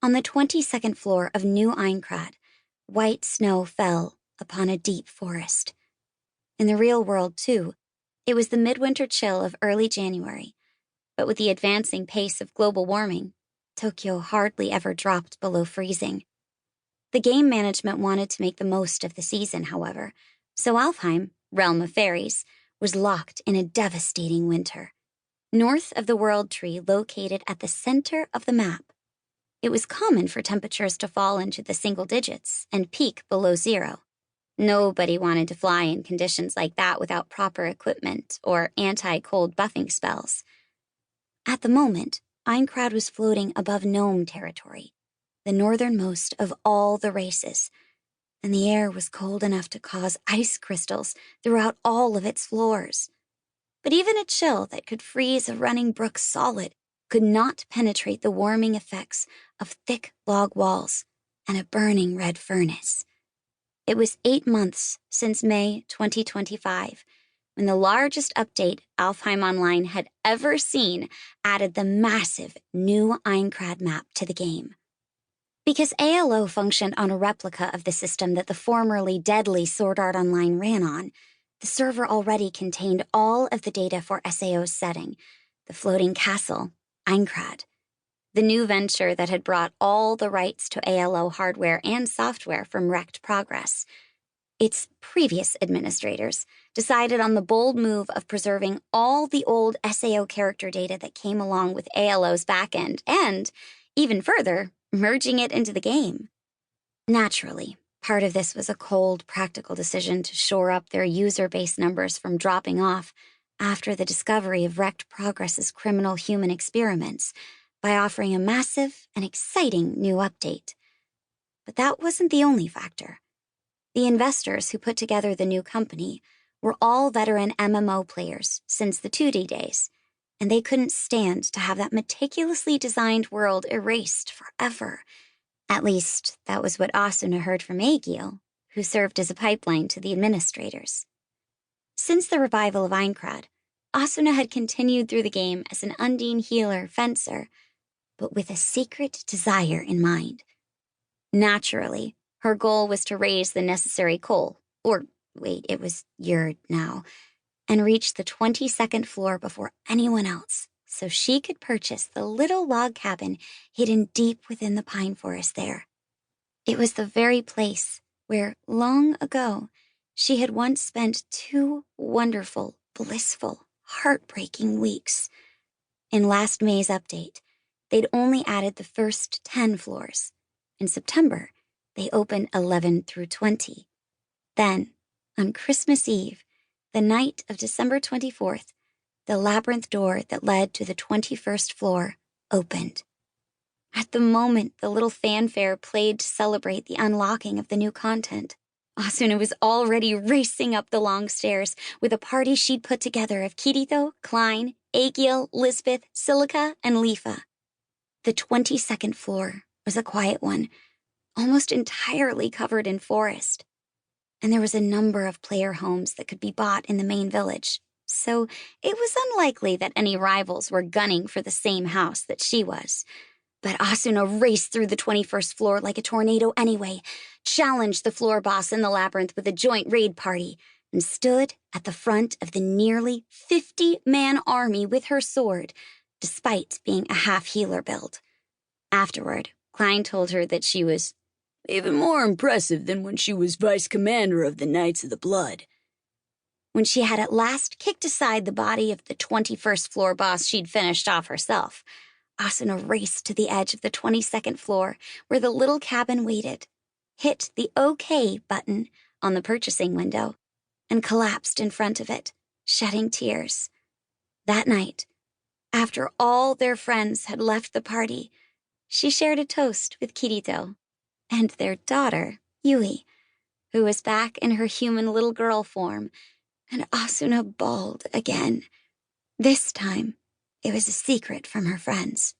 On the 22nd floor of New Einkrad, white snow fell upon a deep forest. In the real world, too, it was the midwinter chill of early January, but with the advancing pace of global warming, Tokyo hardly ever dropped below freezing. The game management wanted to make the most of the season, however, so Alfheim, realm of fairies, was locked in a devastating winter. North of the World Tree, located at the center of the map, it was common for temperatures to fall into the single digits and peak below zero. Nobody wanted to fly in conditions like that without proper equipment or anti-cold buffing spells. At the moment, Einkrad was floating above gnome territory, the northernmost of all the races, and the air was cold enough to cause ice crystals throughout all of its floors. But even a chill that could freeze a running brook solid could not penetrate the warming effects of thick log walls and a burning red furnace. It was 8 months since May 2025, when the largest update ALfheim Online had ever seen added the massive new Einkrad map to the game. Because ALO functioned on a replica of the system that the formerly deadly Sword Art Online ran on, the server already contained all of the data for SAO's setting, the floating castle, Einkrad, the new venture that had brought all the rights to ALO hardware and software from Wrecked Progress. Its previous administrators decided on the bold move of preserving all the old SAO character data that came along with ALO's backend and, even further, merging it into the game. Naturally, part of this was a cold, practical decision to shore up their user base numbers from dropping off after the discovery of Wrecked Progress's criminal human experiments by offering a massive and exciting new update. But that wasn't the only factor. The investors who put together the new company were all veteran MMO players since the 2D days, and they couldn't stand to have that meticulously designed world erased forever. At least, that was what Asuna heard from Aegil, who served as a pipeline to the administrators. Since the revival of Einkrad, Asuna had continued through the game as an Undine healer fencer, but with a secret desire in mind. Naturally, her goal was to raise the necessary coal, or wait, it was Yurd now, and reach the 22nd floor before anyone else, so she could purchase the little log cabin hidden deep within the pine forest there. It was the very place where, long ago, she had once spent 2 wonderful, blissful, heartbreaking weeks. In last May's update, they'd only added the first 10 floors. In September, they opened 11 through 20. Then, on Christmas Eve, the night of December 24th, the labyrinth door that led to the 21st floor opened. At the moment the little fanfare played to celebrate the unlocking of the new content, Asuna was already racing up the long stairs with a party she'd put together of Kirito, Klein, Aegil, Lisbeth, Silica, and Lefa. The 22nd floor was a quiet one, almost entirely covered in forest. And there was a number of player homes that could be bought in the main village, so it was unlikely that any rivals were gunning for the same house that she was. But Asuna raced through the 21st floor like a tornado anyway, challenged the floor boss in the labyrinth with a joint raid party, and stood at the front of the nearly 50-man army with her sword, despite being a half-healer build. Afterward, Klein told her that she was even more impressive than when she was vice commander of the Knights of the Blood. When she had at last kicked aside the body of the 21st floor boss she'd finished off herself, Asuna raced to the edge of the 22nd floor where the little cabin waited, hit the OK button on the purchasing window, and collapsed in front of it, shedding tears. That night, after all their friends had left the party, she shared a toast with Kirito and their daughter, Yui, who was back in her human little girl form, and Asuna bawled again. This time, it was a secret from her friends.